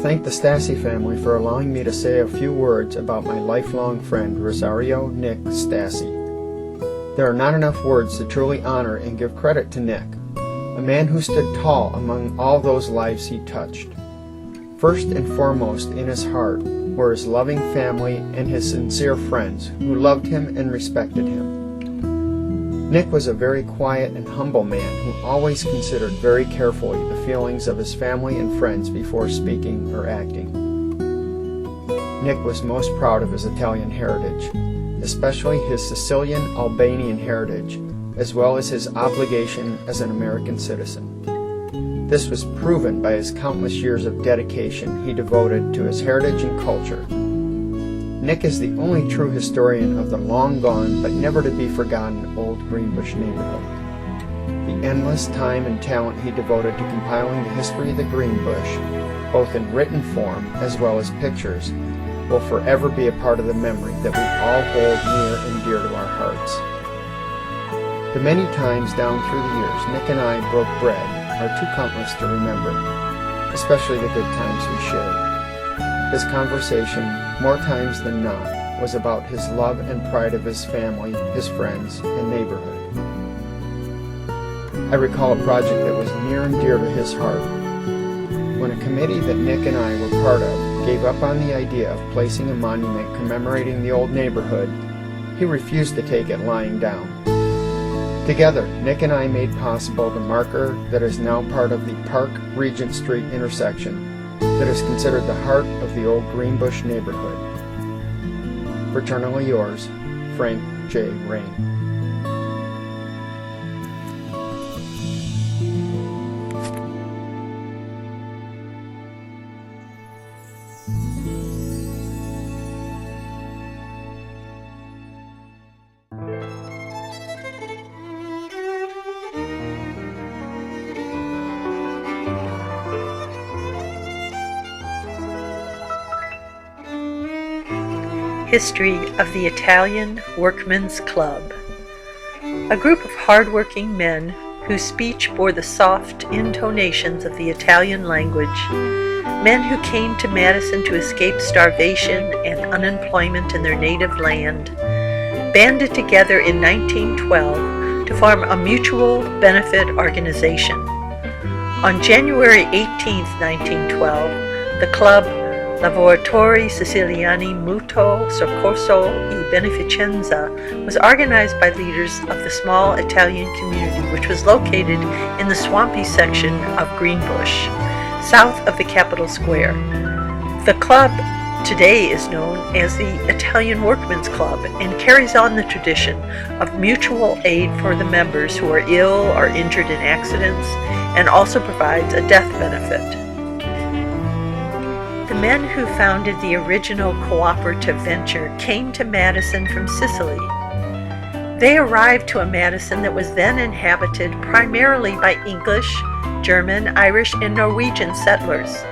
thank the Stassi family for allowing me to say a few words about my lifelong friend, Rosario Nick Stassi. There are not enough words to truly honor and give credit to Nick, a man who stood tall among all those lives he touched. First and foremost in his heart were his loving family and his sincere friends who loved him and respected him. Nick was a very quiet and humble man who always considered very carefully the feelings of his family and friends before speaking or acting. Nick was most proud of his Italian heritage, especially his Sicilian Albanian heritage, as well as his obligation as an American citizen. This was proven by his countless years of dedication he devoted to his heritage and culture. Nick is the only true historian of the long-gone but never-to-be-forgotten old Greenbush neighborhood. The endless time and talent he devoted to compiling the history of the Greenbush, both in written form as well as pictures, will forever be a part of the memory that we all hold near and dear to our hearts. The many times down through the years Nick and I broke bread are too countless to remember, especially the good times we shared. His conversation, more times than not, was about his love and pride of his family, his friends, and neighborhood. I recall a project that was near and dear to his heart. When a committee that Nick and I were part of gave up on the idea of placing a monument commemorating the old neighborhood, he refused to take it lying down. Together, Nick and I made possible the marker that is now part of the Park Regent Street intersection that is considered the heart of the old Greenbush neighborhood. Fraternally yours, Frank J. Rain. History of the Italian Workmen's Club. A group of hard-working men whose speech bore the soft intonations of the Italian language, men who came to Madison to escape starvation and unemployment in their native land, banded together in 1912 to form a mutual benefit organization. On January 18, 1912, the club Lavoratori Siciliani Mutuo Soccorso e Beneficenza was organized by leaders of the small Italian community which was located in the swampy section of Greenbush, south of the Capitol Square. The club today is known as the Italian Workmen's Club and carries on the tradition of mutual aid for the members who are ill or injured in accidents, and also provides a death benefit. The men who founded the original cooperative venture came to Madison from Sicily. They arrived to a Madison that was then inhabited primarily by English, German, Irish, and Norwegian settlers.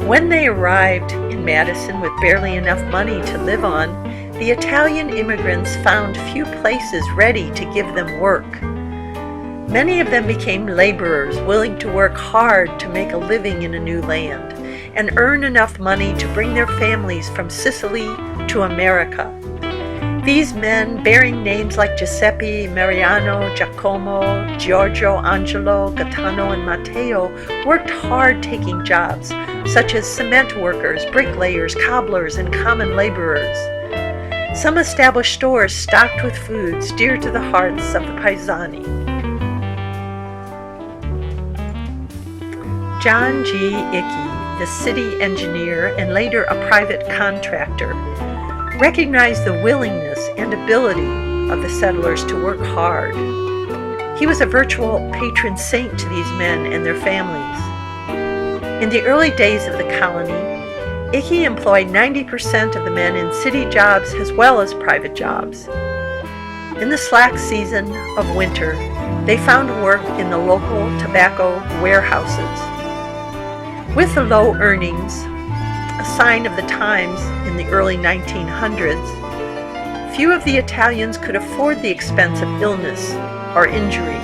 When they arrived in Madison with barely enough money to live on, the Italian immigrants found few places ready to give them work. Many of them became laborers willing to work hard to make a living in a new land and earn enough money to bring their families from Sicily to America. These men, bearing names like Giuseppe, Mariano, Giacomo, Giorgio, Angelo, Gaetano, and Matteo, worked hard taking jobs, such as cement workers, bricklayers, cobblers, and common laborers. Some established stores stocked with foods dear to the hearts of the paesani. John G. Icky, the city engineer and later a private contractor, recognized the willingness and ability of the settlers to work hard. He was a virtual patron saint to these men and their families. In the early days of the colony, Icky employed 90% of the men in city jobs as well as private jobs. In the slack season of winter, they found work in the local tobacco warehouses. With the low earnings, a sign of the times in the early 1900s, few of the Italians could afford the expense of illness or injury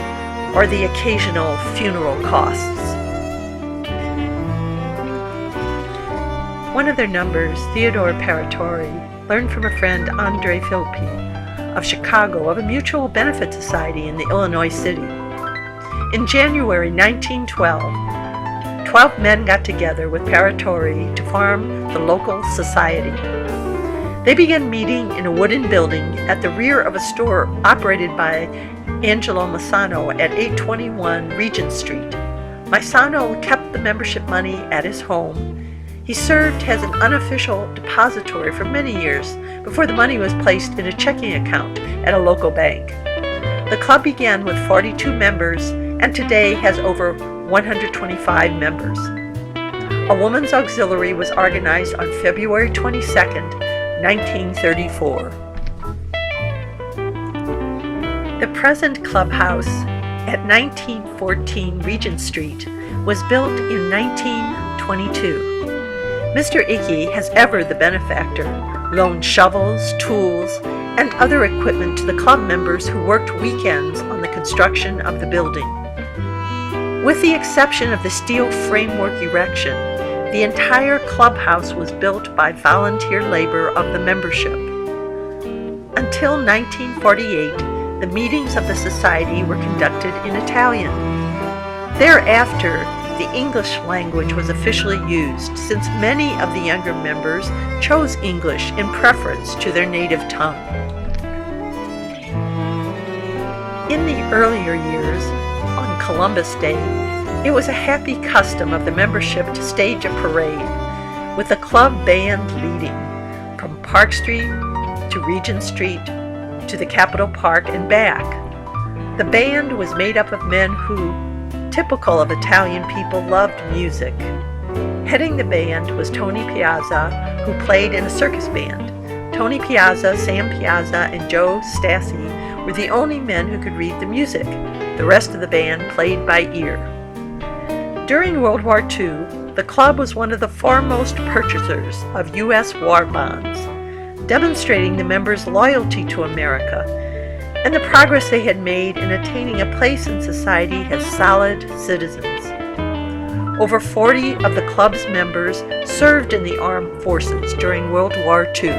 or the occasional funeral costs. One of their numbers, Theodore Paratori, learned from a friend, Andre Philippi, of Chicago, of a mutual benefit society in the Illinois city. In January 1912, 12 men got together with Paratori to form the local society. They began meeting in a wooden building at the rear of a store operated by Angelo Massano at 821 Regent Street. Massano kept the membership money at his home. He served as an unofficial depository for many years before the money was placed in a checking account at a local bank. The club began with 42 members and today has over 125 members. A woman's auxiliary was organized on February 22, 1934. The present clubhouse at 1914 Regent Street was built in 1922. Mr. Icky, as ever the benefactor, loaned shovels, tools, and other equipment to the club members who worked weekends on the construction of the building. With the exception of the steel framework erection, the entire clubhouse was built by volunteer labor of the membership. Until 1948, the meetings of the society were conducted in Italian. Thereafter, the English language was officially used, since many of the younger members chose English in preference to their native tongue. In the earlier years, on Columbus Day, it was a happy custom of the membership to stage a parade, with the club band leading, from Park Street to Regent Street to the Capitol Park and back. The band was made up of men who, typical of Italian people, loved music. Heading the band was Tony Piazza, who played in a circus band. Tony Piazza, Sam Piazza, and Joe Stassi were the only men who could read the music. The rest of the band played by ear. During World War II, the club was one of the foremost purchasers of U.S. war bonds, demonstrating the members' loyalty to America and the progress they had made in attaining a place in society as solid citizens. Over 40 of the club's members served in the armed forces during World War II.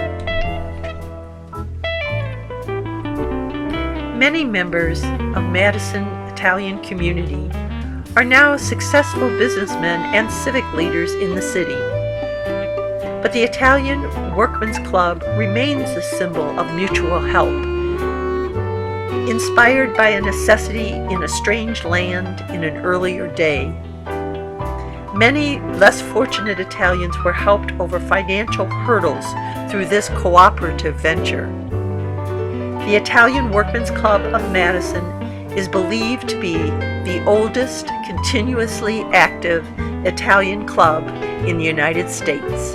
Many members of Madison Italian community are now successful businessmen and civic leaders in the city. But the Italian Workmen's Club remains a symbol of mutual help. Inspired by a necessity in a strange land in an earlier day, many less fortunate Italians were helped over financial hurdles through this cooperative venture. The Italian Workmen's Club of Madison is believed to be the oldest continuously active Italian club in the United States.